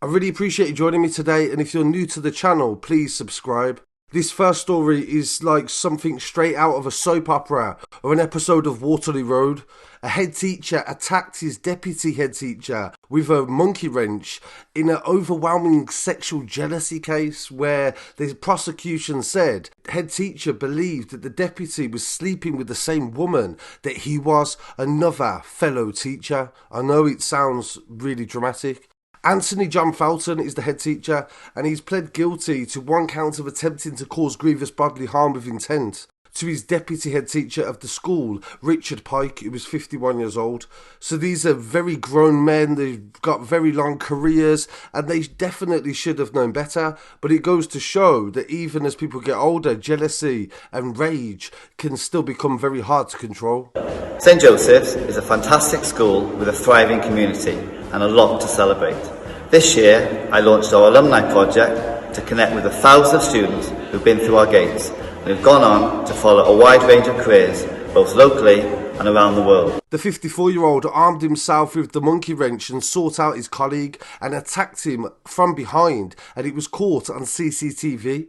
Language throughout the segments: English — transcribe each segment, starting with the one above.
I really appreciate you joining me today, and if you're new to the channel, please subscribe. This first story is like something straight out of a soap opera or an episode of Waterloo Road. A head teacher attacked his deputy head teacher with a monkey wrench in an overwhelming sexual jealousy case where the prosecution said head teacher believed that the deputy was sleeping with the same woman that he was another fellow teacher. I know it sounds really dramatic. Anthony John Felton is the head teacher, and he's pled guilty to 1 count of attempting to cause grievous bodily harm with intent to his deputy head teacher of the school, Richard Pike, who was 51 years old. So these are very grown men, they've got very long careers, and they definitely should have known better. But it goes to show that even as people get older, jealousy and rage can still become very hard to control. St Joseph's is a fantastic school with a thriving community and a lot to celebrate. This year, I launched our alumni project to connect with 1,000 students who've been through our gates and who've gone on to follow a wide range of careers, both locally and around the world. The 54-year-old armed himself with the monkey wrench and sought out his colleague and attacked him from behind, and it was caught on CCTV.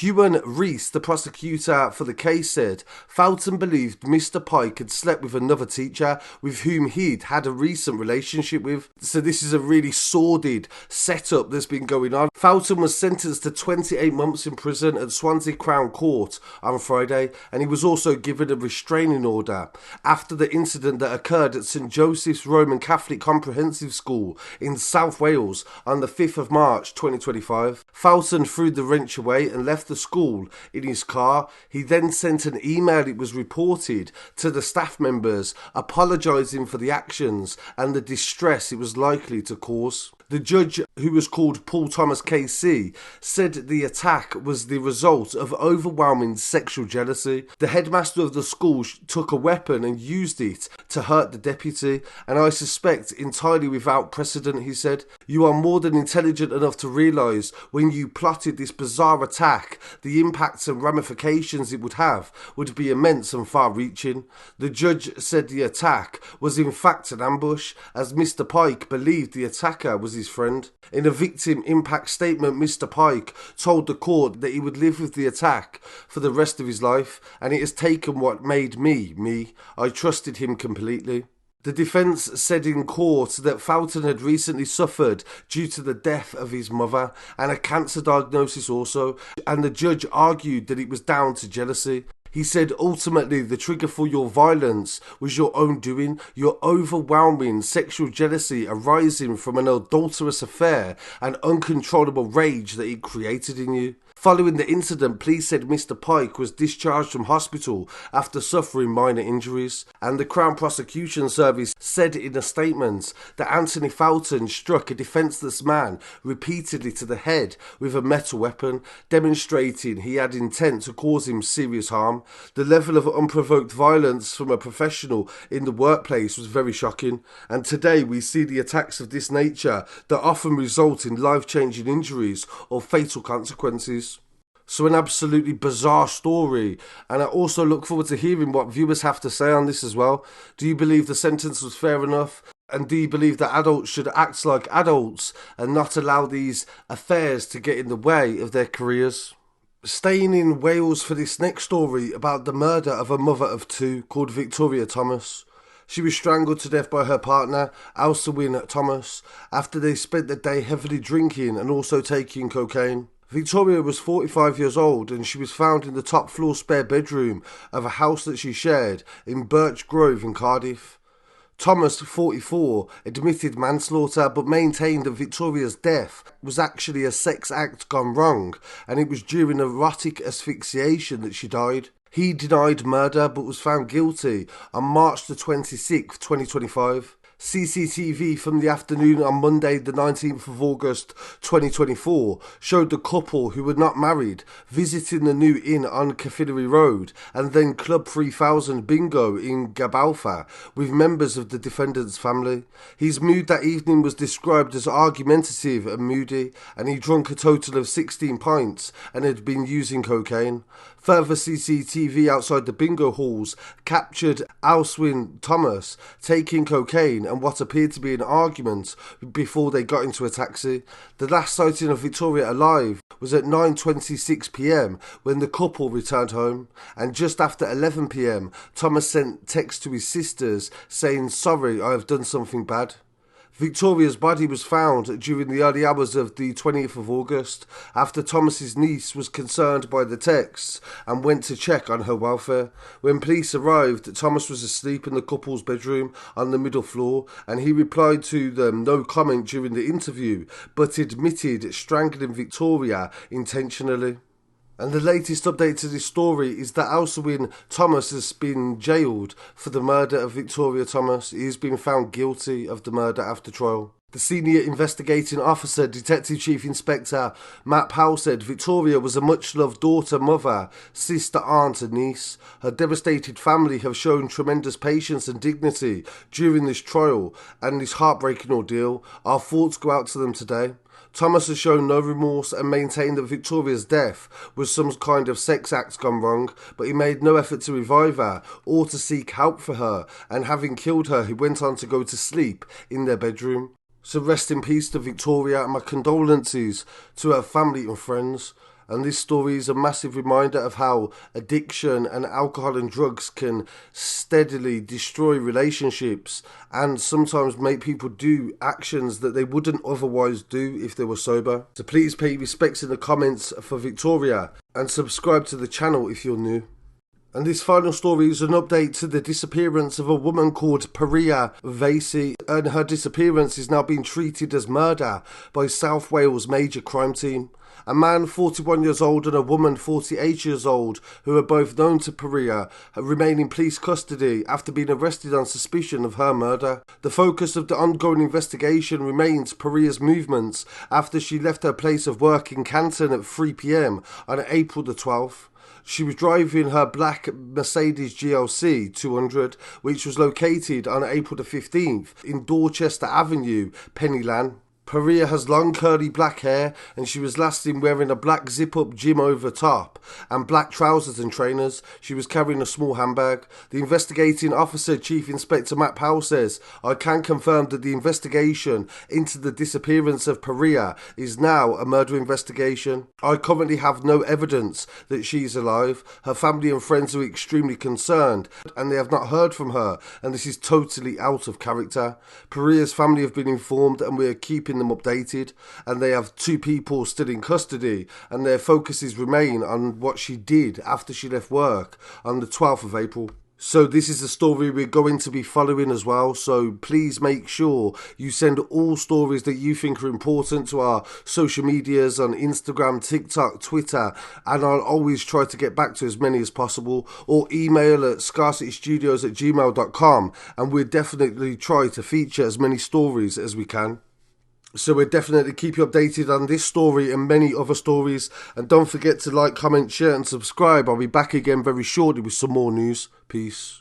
Ewan Rees, the prosecutor for the case, said Felton believed Mr. Pike had slept with another teacher with whom he'd had a recent relationship with. So this is a really sordid setup that's been going on. Felton was sentenced to 28 months in prison at Swansea Crown Court on Friday, and he was also given a restraining order after the incident that occurred at St Joseph's Roman Catholic Comprehensive School in South Wales on the 5th of March 2025. Felton threw the wrench away and left the school in his car. He then sent an email, it was reported, to the staff members apologising for the actions and the distress it was likely to cause. The judge, who was called Paul Thomas KC, said the attack was the result of overwhelming sexual jealousy. The headmaster of the school took a weapon and used it to hurt the deputy, and I suspect entirely without precedent, he said. You are more than intelligent enough to realise when you plotted this bizarre attack, the impacts and ramifications it would have would be immense and far-reaching. The judge said the attack was in fact an ambush, as Mr. Pike believed the attacker was his friend. In a victim impact statement, Mr. Pike told the court that he would live with the attack for the rest of his life, and it has taken what made me, me. I trusted him completely. The defence said in court that Felton had recently suffered due to the death of his mother and a cancer diagnosis also, and the judge argued that it was down to jealousy. He said ultimately the trigger for your violence was your own doing, your overwhelming sexual jealousy arising from an adulterous affair and uncontrollable rage that it created in you. Following the incident, police said Mr. Pike was discharged from hospital after suffering minor injuries, and the Crown Prosecution Service said in a statement that Anthony Felton struck a defenceless man repeatedly to the head with a metal weapon, demonstrating he had intent to cause him serious harm. The level of unprovoked violence from a professional in the workplace was very shocking, and today we see the attacks of this nature that often result in life-changing injuries or fatal consequences. So an absolutely bizarre story, and I also look forward to hearing what viewers have to say on this as well. Do you believe the sentence was fair enough? And do you believe that adults should act like adults and not allow these affairs to get in the way of their careers? Staying in Wales for this next story about the murder of a mother of two called Victoria Thomas. She was strangled to death by her partner, Alswyn Thomas, after they spent the day heavily drinking and also taking cocaine. Victoria was 45 years old, and she was found in the top floor spare bedroom of a house that she shared in Birch Grove in Cardiff. Thomas, 44, admitted manslaughter but maintained that Victoria's death was actually a sex act gone wrong, and it was during erotic asphyxiation that she died. He denied murder but was found guilty on March the 26th, 2025. CCTV from the afternoon on Monday the 19th of August 2024 showed the couple, who were not married, visiting the new inn on Caffillery Road and then Club 3000 Bingo in Gabalfa with members of the defendant's family. His mood that evening was described as argumentative and moody, and he drank a total of 16 pints and had been using cocaine. Further CCTV outside the bingo halls captured Alswyn Thomas taking cocaine and what appeared to be an argument before they got into a taxi. The last sighting of Victoria alive was at 9:26 p.m. when the couple returned home, and just after 11 p.m. Thomas sent text to his sisters saying, "Sorry, I have done something bad." Victoria's body was found during the early hours of the 20th of August after Thomas's niece was concerned by the texts and went to check on her welfare. When police arrived, Thomas was asleep in the couple's bedroom on the middle floor, and he replied to them no comment during the interview, but admitted strangling Victoria intentionally. And the latest update to this story is that Elsewin Thomas has been jailed for the murder of Victoria Thomas. He has been found guilty of the murder after trial. The senior investigating officer, Detective Chief Inspector Matt Powell, said Victoria was a much-loved daughter, mother, sister, aunt and niece. Her devastated family have shown tremendous patience and dignity during this trial and this heartbreaking ordeal. Our thoughts go out to them today. Thomas has shown no remorse and maintained that Victoria's death was some kind of sex act gone wrong, but he made no effort to revive her or to seek help for her, and having killed her, he went on to go to sleep in their bedroom. So rest in peace to Victoria, and my condolences to her family and friends. And this story is a massive reminder of how addiction and alcohol and drugs can steadily destroy relationships and sometimes make people do actions that they wouldn't otherwise do if they were sober. So please pay respects in the comments for Victoria and subscribe to the channel if you're new. And this final story is an update to the disappearance of a woman called Pereia Vasey, and her disappearance is now being treated as murder by South Wales Major Crime Team. A man 41 years old and a woman 48 years old, who are both known to Pereia, remain in police custody after being arrested on suspicion of her murder. The focus of the ongoing investigation remains Pereia's movements after she left her place of work in Canton at 3 p.m. on April the 12th. She was driving her black Mercedes GLC 200, which was located on April the 15th in Dorchester Avenue, Pennyland. Pereia has long curly black hair, and she was last seen wearing a black zip-up gym over top and black trousers and trainers. She was carrying a small handbag. The investigating officer, Chief Inspector Matt Powell, says, "I can confirm that the investigation into the disappearance of Pereia is now a murder investigation. I currently have no evidence that she is alive. Her family and friends are extremely concerned, and they have not heard from her, and this is totally out of character. Pereia's family have been informed, and we are keeping them updated, and they have 2 people still in custody, and their focuses remain on what she did after she left work on the 12th of April. So this is a story we're going to be following as well, so please make sure you send all stories that you think are important to our social medias on Instagram, TikTok, Twitter, and I'll always try to get back to as many as possible, or email at scarcitystudios@gmail.com, and we'll definitely try to feature as many stories as we can. So we'll definitely keep you updated on this story and many other stories. And don't forget to like, comment, share and subscribe. I'll be back again very shortly with some more news. Peace.